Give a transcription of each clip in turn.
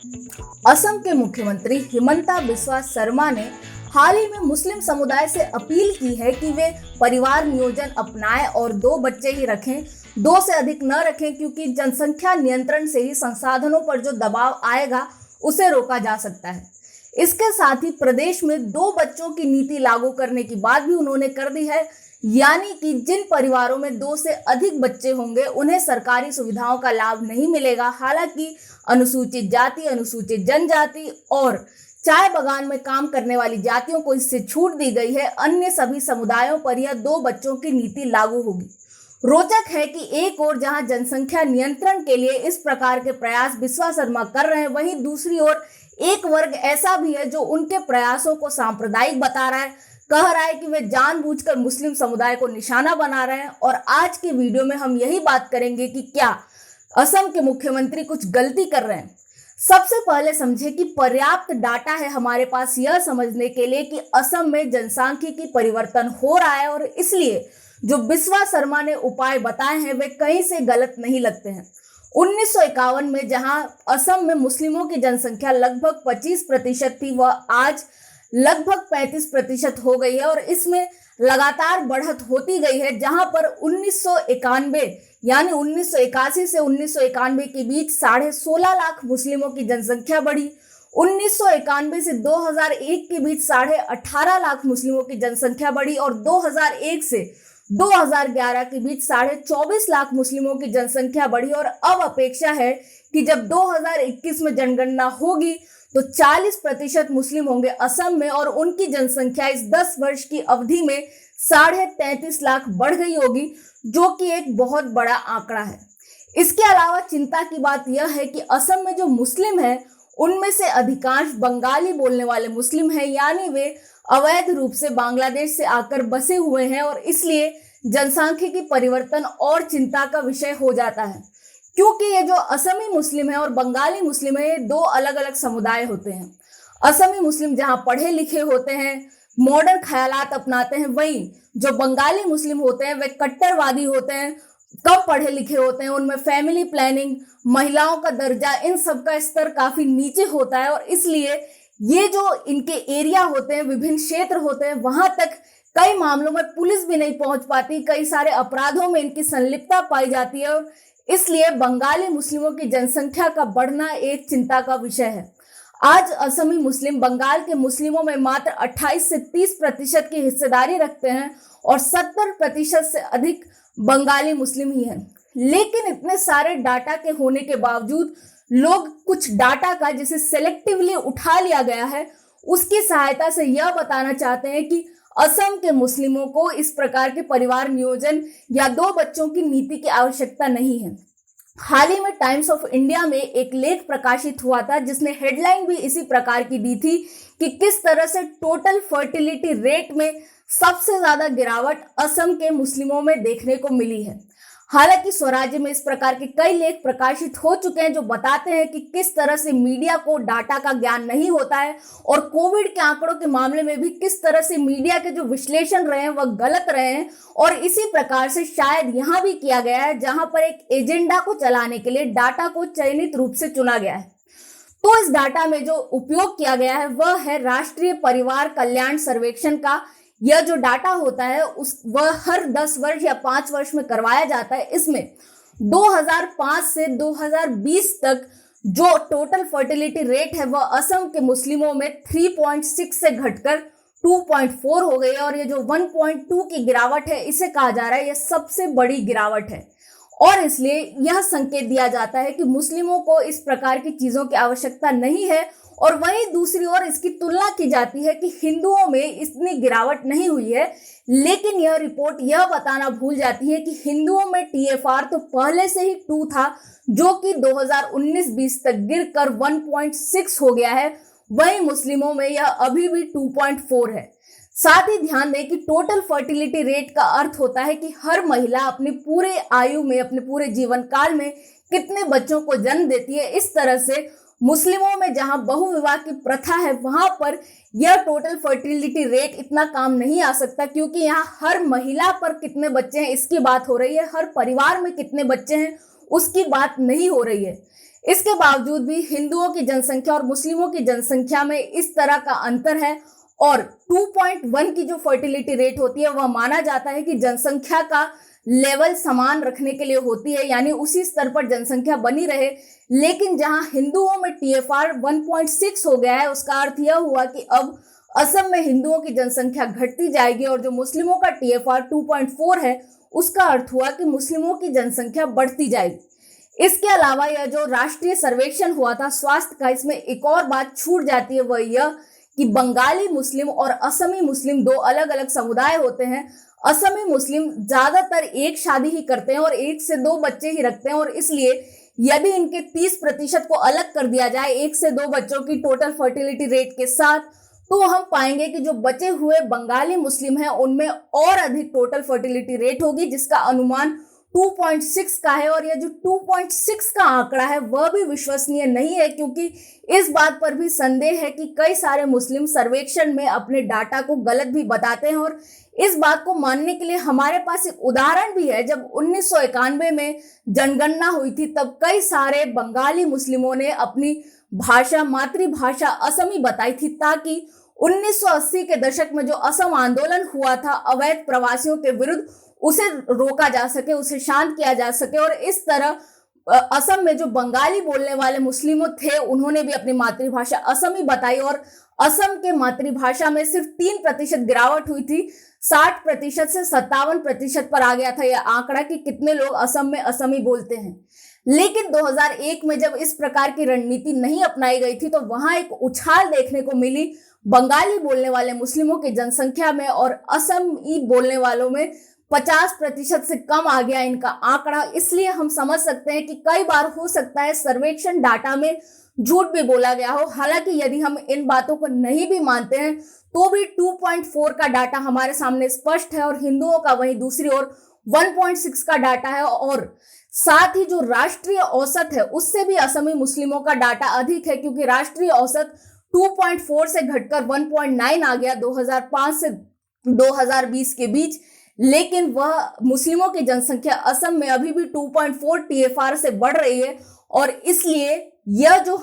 असम के मुख्यमंत्री हिमंता बिस्वा शर्मा ने हाल ही में मुस्लिम समुदाय से अपील की है कि वे परिवार नियोजन अपनाएं और 2 बच्चे ही रखें, 2 से अधिक न रखें, क्योंकि जनसंख्या नियंत्रण से ही संसाधनों पर जो दबाव आएगा उसे रोका जा सकता है। इसके साथ ही प्रदेश में 2 बच्चों की नीति लागू करने की बात भी उन्होंने कर दी है, यानी कि जिन परिवारों में 2 से अधिक बच्चे होंगे उन्हें सरकारी सुविधाओं का लाभ नहीं मिलेगा। हालांकि अनुसूचित जाति, अनुसूचित जनजाति और चाय बागान में काम करने वाली जातियों को इससे छूट दी गई है। अन्य सभी समुदायों पर यह 2 बच्चों की नीति लागू होगी। रोचक है कि एक ओर जहां जनसंख्या नियंत्रण के लिए इस प्रकार के प्रयास बिस्वा शर्मा कर रहे हैं, वहीं दूसरी ओर एक वर्ग ऐसा भी है जो उनके प्रयासों को सांप्रदायिक बता रहा है, कह रहा है कि वे जानबूझकर मुस्लिम समुदाय को निशाना बना रहे हैं। और आज के वीडियो में हम यही बात करेंगे कि क्या असम के मुख्यमंत्री कुछ गलती कर रहे हैं। सबसे पहले समझे कि पर्याप्त डाटा है हमारे पास यह समझने के लिए कि असम में जनसांख्यिकी परिवर्तन हो रहा है, और इसलिए जो बिस्वा शर्मा ने उपाय बताए हैं वे कहीं से गलत नहीं लगते हैं। 1951 में जहां असम में मुस्लिमों की जनसंख्या लगभग 25% थी, वह आज लगभग 35% हो गई है, और इसमें लगातार बढ़त होती गई है। जहां पर 1991 यानी 1981 से 1991 के बीच 16.5 लाख मुस्लिमों की जनसंख्या बढ़ी। 1991 से 2001 के बीच 18.5 लाख मुस्लिमों की जनसंख्या बढ़ी, और 2001 से 2011 के बीच 24.5 लाख मुस्लिमों की जनसंख्या बढ़ी। और अब अपेक्षा है कि जब 2021 में जनगणना होगी तो 40% मुस्लिम होंगे असम में, और उनकी जनसंख्या इस 10 वर्ष की अवधि में 33.5 लाख बढ़ गई होगी, जो कि एक बहुत बड़ा आंकड़ा है। इसके अलावा चिंता की बात यह है कि असम में जो मुस्लिम हैं उनमें से अधिकांश बंगाली बोलने वाले मुस्लिम हैं, यानी वे अवैध रूप से बांग्लादेश से आकर बसे हुए हैं, और इसलिए जनसांख्यिकी परिवर्तन और चिंता का विषय हो जाता है। क्योंकि ये जो असमी मुस्लिम है और बंगाली मुस्लिम है, ये 2 अलग अलग समुदाय होते हैं। असमी मुस्लिम जहां पढ़े लिखे होते हैं, मॉडर्न ख्यालात अपनाते हैं, वहीं जो बंगाली मुस्लिम होते हैं वे कट्टरवादी होते हैं, कम पढ़े लिखे होते हैं, उनमें फैमिली प्लानिंग, महिलाओं का दर्जा, इन सब का स्तर काफी नीचे होता है। और इसलिए ये जो इनके एरिया होते हैं, विभिन्न क्षेत्र होते हैं, वहां तक कई मामलों में पुलिस भी नहीं पहुंच पाती, कई सारे अपराधों में इनकी संलिप्तता पाई जाती है, और इसलिए बंगाली मुस्लिमों की जनसंख्या का बढ़ना एक चिंता का विषय है। आज असमी मुस्लिम बंगाल के मुस्लिमों में मात्र 28 से 30% की हिस्सेदारी रखते हैं, और 70% से अधिक बंगाली मुस्लिम ही हैं। लेकिन इतने सारे डाटा के होने के बावजूद लोग कुछ डाटा का जिसे सेलेक्टिवली उठा लिया गया है उसकी सहायता से यह बताना चाहते हैं कि असम के मुस्लिमों को इस प्रकार के परिवार नियोजन या 2 बच्चों की नीति की आवश्यकता नहीं है। हाल ही में टाइम्स ऑफ इंडिया में एक लेख प्रकाशित हुआ था जिसने हेडलाइन भी इसी प्रकार की दी थी कि किस तरह से टोटल फर्टिलिटी रेट में सबसे ज्यादा गिरावट असम के मुस्लिमों में देखने को मिली है। हालांकि स्वराज्य में इस प्रकार के कई लेख प्रकाशित हो चुके हैं जो बताते हैं कि किस तरह से मीडिया को डाटा का ज्ञान नहीं होता है, और कोविड के आंकड़ों के मामले में भी किस तरह से मीडिया के जो विश्लेषण रहे हैं वह गलत रहे हैं। और इसी प्रकार से शायद यहां भी किया गया है, जहां पर एक एजेंडा को चलाने के लिए डाटा को चयनित रूप से चुना गया है। तो इस डाटा में जो उपयोग किया गया है वह है राष्ट्रीय परिवार कल्याण सर्वेक्षण का। यह जो डाटा होता है वह हर 10 वर्ष या 5 वर्ष में करवाया जाता है। इसमें 2005 से 2020 तक जो टोटल फर्टिलिटी रेट है वह असम के मुस्लिमों में 3.6 से घटकर 2.4 हो गई है, और ये जो 1.2 की गिरावट है इसे कहा जा रहा है यह सबसे बड़ी गिरावट है। और इसलिए यह संकेत दिया जाता है कि मुस्लिमों को इस प्रकार की चीजों की आवश्यकता नहीं है, और वहीं दूसरी ओर इसकी तुलना की जाती है कि हिंदुओं में इतनी गिरावट नहीं हुई है। लेकिन यह रिपोर्ट यह बताना भूल जाती है कि हिंदुओं में टीएफआर तो पहले से ही 2 था, जो कि 2019-20 तक गिरकर 1.6 हो गया है, वहीं मुस्लिमों में यह अभी भी 2.4 है। साथ ही ध्यान दें कि टोटल फर्टिलिटी रेट का अर्थ होता है कि हर महिला अपने पूरे आयु में, अपने पूरे जीवन काल में कितने बच्चों को जन्म देती है। इस तरह से मुस्लिमों में जहां बहुविवाह की प्रथा है वहां पर यह टोटल फर्टिलिटी रेट इतना काम नहीं आ सकता, क्योंकि यहाँ हर महिला पर कितने बच्चे हैं इसकी बात हो रही है, हर परिवार में कितने बच्चे हैं उसकी बात नहीं हो रही है। इसके बावजूद भी हिंदुओं की जनसंख्या और मुस्लिमों की जनसंख्या में इस तरह का अंतर है और 2.1 की जो फर्टिलिटी रेट होती है वह माना जाता है कि जनसंख्या का लेवल समान रखने के लिए होती है, यानी उसी स्तर पर जनसंख्या बनी रहे। लेकिन जहां हिंदुओं में टीएफआर 1.6 हो गया है, उसका अर्थ यह हुआ कि अब असम में हिंदुओं की जनसंख्या घटती जाएगी और जो मुस्लिमों का टीएफआर 2.4 है उसका अर्थ हुआ कि मुस्लिमों की जनसंख्या बढ़ती जाएगी। इसके अलावा यह जो राष्ट्रीय सर्वेक्षण हुआ था स्वास्थ्य का, इसमें एक और बात छूट जाती है, वह यह कि बंगाली मुस्लिम और असमी मुस्लिम दो अलग अलग समुदाय होते हैं। असमी मुस्लिम ज्यादातर एक शादी ही करते हैं और 1 से 2 बच्चे ही रखते हैं और इसलिए यदि इनके 30% को अलग कर दिया जाए 1 से 2 बच्चों की टोटल फर्टिलिटी रेट के साथ, तो हम पाएंगे कि जो बचे हुए बंगाली मुस्लिम हैं उनमें और अधिक टोटल फर्टिलिटी रेट होगी, जिसका अनुमान 2.6 का है। और यह जो 2.6 का आंकड़ा है वह भी विश्वसनीय नहीं है, क्योंकि इस बात पर भी संदेह है कि कई सारे मुस्लिम सर्वेक्षण में अपने डाटा को गलत भी बताते हैं। और इस बात को मानने के लिए हमारे पास एक उदाहरण भी है। जब 1991 में जनगणना हुई थी तब कई सारे बंगाली मुस्लिमों ने अपनी भाषा मातृभाषा असमी बताई थी, ताकि 1980 के दशक में जो असम आंदोलन हुआ था अवैध प्रवासियों के विरुद्ध, उसे रोका जा सके, उसे शांत किया जा सके। और इस तरह असम में जो बंगाली बोलने वाले मुस्लिमों थे उन्होंने भी अपनी मातृभाषा असमी बताई और असम के मातृभाषा में सिर्फ 3% गिरावट हुई थी। 60% से 57% पर आ गया था यह आंकड़ा कि कितने लोग असम में असमी बोलते हैं। लेकिन 2001 में जब इस प्रकार की रणनीति नहीं अपनाई गई थी तो वहां एक उछाल देखने को मिली बंगाली बोलने वाले मुस्लिमों की जनसंख्या में और असमी बोलने वालों में 50% से कम आ गया इनका आंकड़ा। इसलिए हम समझ सकते हैं कि कई बार हो सकता है सर्वेक्षण डाटा में झूठ भी बोला गया हो। हालांकि यदि हम इन बातों को नहीं भी मानते हैं तो भी 2.4 का डाटा हमारे सामने स्पष्ट है और हिंदुओं का वहीं दूसरी ओर 1.6 का डाटा है। और साथ ही जो राष्ट्रीय औसत है उससे भी असमी मुस्लिमों का डाटा अधिक है, क्योंकि राष्ट्रीय औसत 2.4 से घटकर 1.9 आ गया 2005 से 2020 के बीच। लेकिन वह मुस्लिमों की जनसंख्या असम में अभी भी 2.4 टीएफआर से बढ़ रही है। और इसलिए यह जो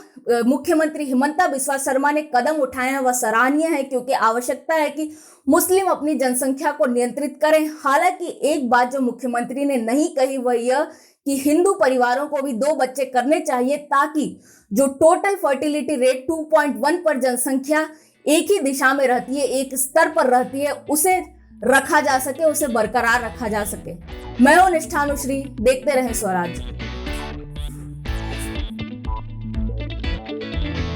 मुख्यमंत्री हिमंता बिस्वा शर्मा ने कदम उठाए हैं वह सराहनीय है, क्योंकि आवश्यकता है कि मुस्लिम अपनी जनसंख्या को नियंत्रित करें। हालांकि एक बात जो मुख्यमंत्री ने नहीं कही वह यह कि हिंदू परिवारों को भी 2 बच्चे करने चाहिए, ताकि जो टोटल फर्टिलिटी रेट 2.1 पर जनसंख्या एक ही दिशा में रहती है, एक स्तर पर रहती है, उसे रखा जा सके, उसे बरकरार रखा जा सके। मैं हूं निष्ठा अनुश्री, देखते रहें स्वराज।